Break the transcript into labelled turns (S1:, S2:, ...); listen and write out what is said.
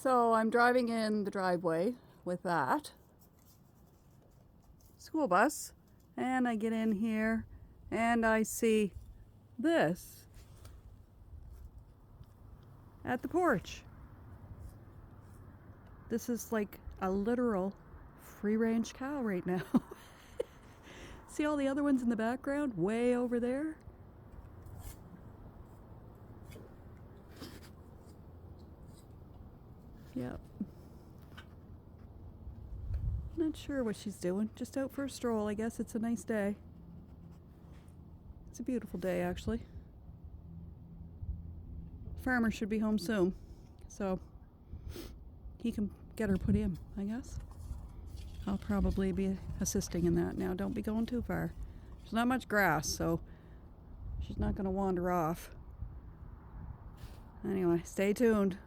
S1: So I'm driving in the driveway with that school bus, and I get in here and I see this at the porch. This is like a literal free-range cow right now. See all the other ones in the background way over there? Yep. Not sure what she's doing. Just out for a stroll. I guess it's a nice day. It's a beautiful day, actually. Farmer should be home soon, so he can get her put in, I guess. I'll probably be assisting in that. Now, don't be going too far. There's not much grass, so she's not going to wander off. Anyway, stay tuned.